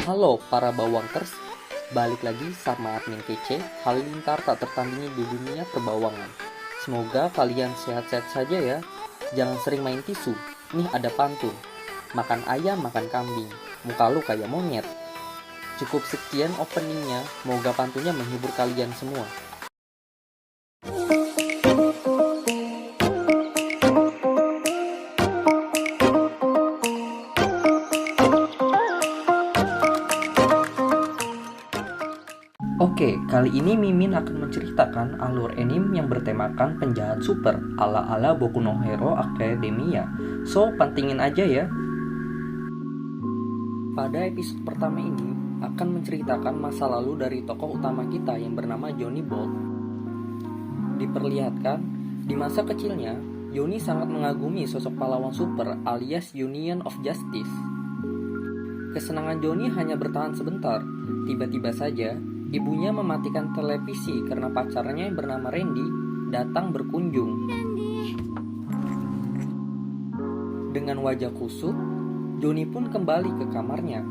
Halo para bawangkers, balik lagi sama admin kece, halilintar tak tertandingi di dunia perbawangan. Semoga kalian sehat-sehat saja ya. Jangan sering main tisu, nih ada pantun. Makan ayam, makan kambing, muka lu kayak monyet. Cukup sekian openingnya, moga pantunnya menghibur kalian semua. Oke, kali ini Mimin akan menceritakan alur anime yang bertemakan penjahat super ala-ala Boku no Hero Academia. So, pantingin aja ya. Pada episode pertama ini akan menceritakan masa lalu dari tokoh utama kita yang bernama Johnny Bolt. Diperlihatkan, di masa kecilnya, Johnny sangat mengagumi sosok pahlawan super alias Union of Justice. Kesenangan Johnny hanya bertahan sebentar. Tiba-tiba saja, ibunya mematikan televisi karena pacarnya yang bernama Randy datang berkunjung. Dengan wajah kusut, Johnny pun kembali ke kamarnya.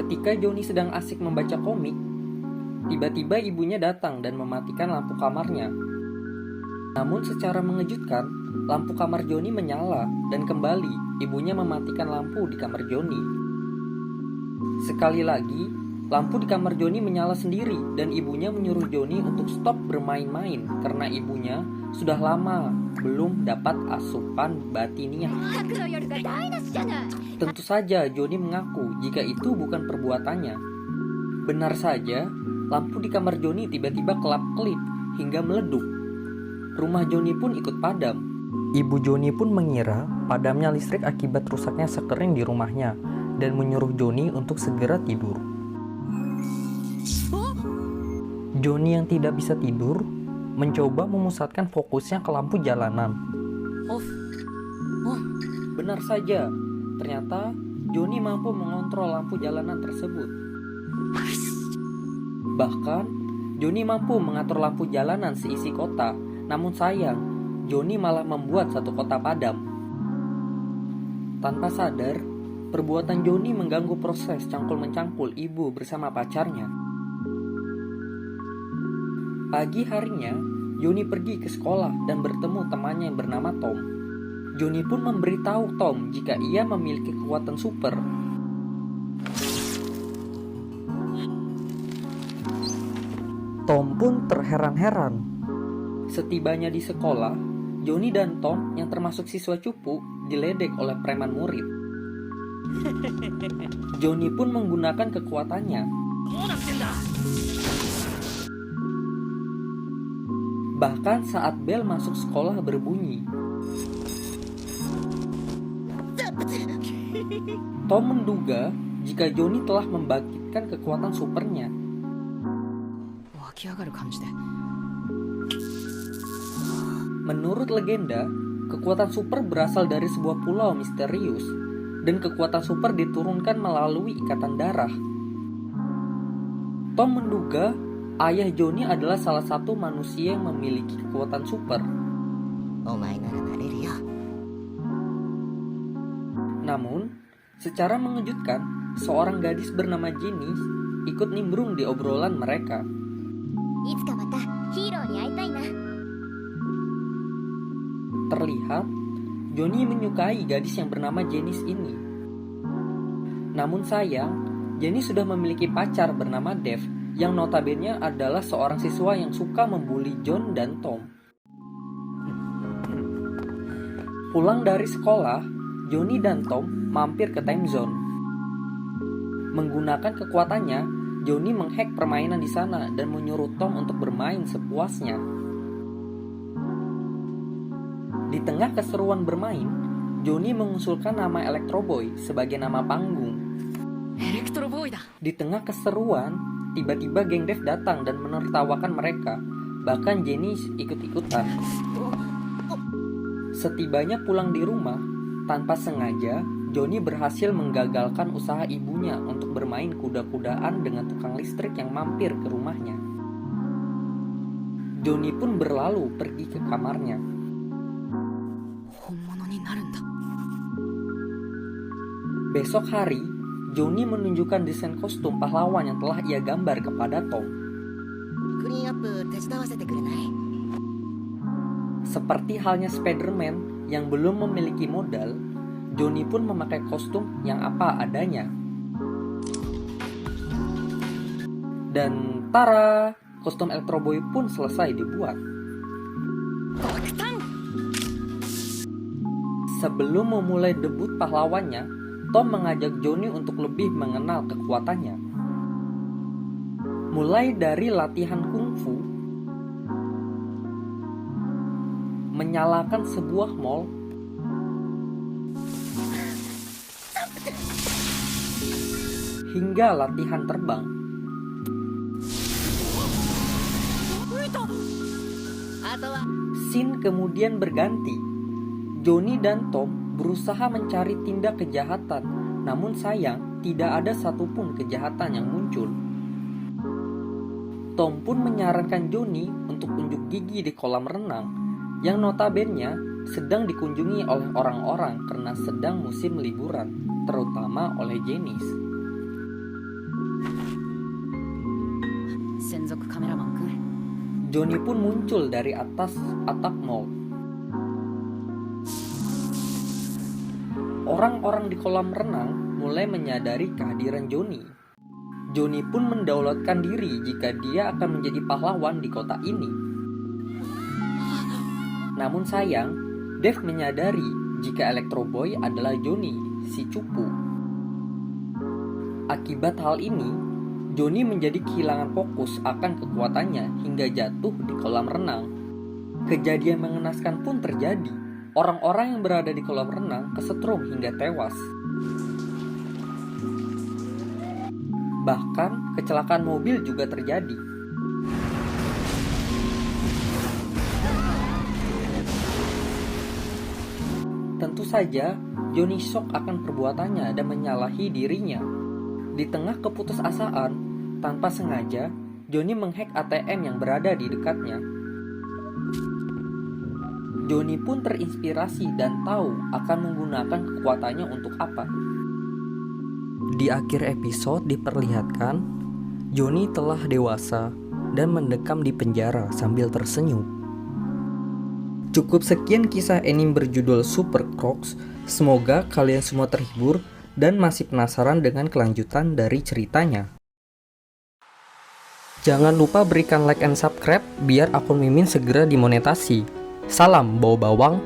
Ketika Johnny sedang asik membaca komik, tiba-tiba ibunya datang dan mematikan lampu kamarnya. Namun secara mengejutkan, lampu kamar Johnny menyala dan kembali ibunya mematikan lampu di kamar Johnny. Sekali lagi, lampu di kamar Johnny menyala sendiri dan ibunya menyuruh Johnny untuk stop bermain-main karena ibunya sudah lama belum dapat asupan batiniah. Tentu saja Johnny mengaku jika itu bukan perbuatannya. Benar saja, lampu di kamar Johnny tiba-tiba kelap-kelip hingga meleduk. Rumah Johnny pun ikut padam. Ibu Johnny pun mengira padamnya listrik akibat rusaknya sekering di rumahnya dan menyuruh Johnny untuk segera tidur. Johnny yang tidak bisa tidur mencoba memusatkan fokusnya ke lampu jalanan. Benar saja, ternyata Johnny mampu mengontrol lampu jalanan tersebut. Bahkan, Johnny mampu mengatur lampu jalanan seisi kota. Namun sayang, Johnny malah membuat satu kota padam. Tanpa sadar, perbuatan Johnny mengganggu proses cangkul-mencangkul ibu bersama pacarnya. Pagi harinya, Johnny pergi ke sekolah dan bertemu temannya yang bernama Tom. Johnny pun memberitahu Tom jika ia memiliki kekuatan super. Tom pun terheran-heran. Setibanya di sekolah, Johnny dan Tom yang termasuk siswa cupu diledek oleh preman murid. Johnny pun menggunakan kekuatannya. Bahkan saat bel masuk sekolah berbunyi, Tom menduga jika Johnny telah membangkitkan kekuatan supernya. Menurut legenda, kekuatan super berasal dari sebuah pulau misterius dan kekuatan super diturunkan melalui ikatan darah. Tom menduga ayah Johnny adalah salah satu manusia yang memiliki kekuatan super. Namun, secara mengejutkan, seorang gadis bernama Jenny ikut nimbrung di obrolan mereka. Terlihat, Johnny menyukai gadis yang bernama Janice ini. Namun sayang, Jenny sudah memiliki pacar bernama Dave yang notabene adalah seorang siswa yang suka membuli John dan Tom. Pulang dari sekolah, Johnny dan Tom mampir ke time zone. Menggunakan kekuatannya, Johnny menghack permainan di sana dan menyuruh Tom untuk bermain sepuasnya. Di tengah keseruan bermain, Johnny mengusulkan nama Electro Boy sebagai nama panggung. Di tengah keseruan, tiba-tiba geng Dev datang dan menertawakan mereka. Bahkan Jenny ikut-ikutan. Setibanya pulang di rumah, tanpa sengaja, Johnny berhasil menggagalkan usaha ibunya untuk bermain kuda-kudaan dengan tukang listrik yang mampir ke rumahnya. Johnny pun berlalu pergi ke kamarnya. Besok hari, Johnny menunjukkan desain kostum pahlawan yang telah ia gambar kepada Tom. クリーンアップ手伝わせてくれない？ Seperti halnya Spider-Man yang belum memiliki modal, Johnny pun memakai kostum yang apa adanya. Dan tara, kostum Electro Boy pun selesai dibuat. Sebelum memulai debut pahlawannya, Tom mengajak Johnny untuk lebih mengenal kekuatannya. Mulai dari latihan kungfu, menyalakan sebuah mall, hingga latihan terbang. Scene kemudian berganti. Johnny dan Tom berusaha mencari tindak kejahatan, namun sayang tidak ada satupun kejahatan yang muncul. Tom pun menyarankan Johnny untuk unjuk gigi di kolam renang, yang notabene sedang dikunjungi oleh orang-orang karena sedang musim liburan, terutama oleh Janice. 専属カメラマンくん。 Johnny pun muncul dari atas atap mall. Orang-orang di kolam renang mulai menyadari kehadiran Johnny. Johnny pun mendaulatkan diri jika dia akan menjadi pahlawan di kota ini. Namun sayang, Dave menyadari jika Electro Boy adalah Johnny, si cupu. Akibat hal ini, Johnny menjadi kehilangan fokus akan kekuatannya hingga jatuh di kolam renang. Kejadian mengenaskan pun terjadi. Orang-orang yang berada di kolam renang kesetrum hingga tewas. Bahkan kecelakaan mobil juga terjadi. Tentu saja, Johnny shock akan perbuatannya dan menyalahi dirinya. Di tengah keputusasaan, tanpa sengaja, Johnny menghack ATM yang berada di dekatnya. Johnny pun terinspirasi dan tahu akan menggunakan kekuatannya untuk apa. Di akhir episode diperlihatkan, Johnny telah dewasa dan mendekam di penjara sambil tersenyum. Cukup sekian kisah anime berjudul Super Crocs. Semoga kalian semua terhibur dan masih penasaran dengan kelanjutan dari ceritanya. Jangan lupa berikan like and subscribe biar akun Mimin segera dimonetasi. Salam bau bawang.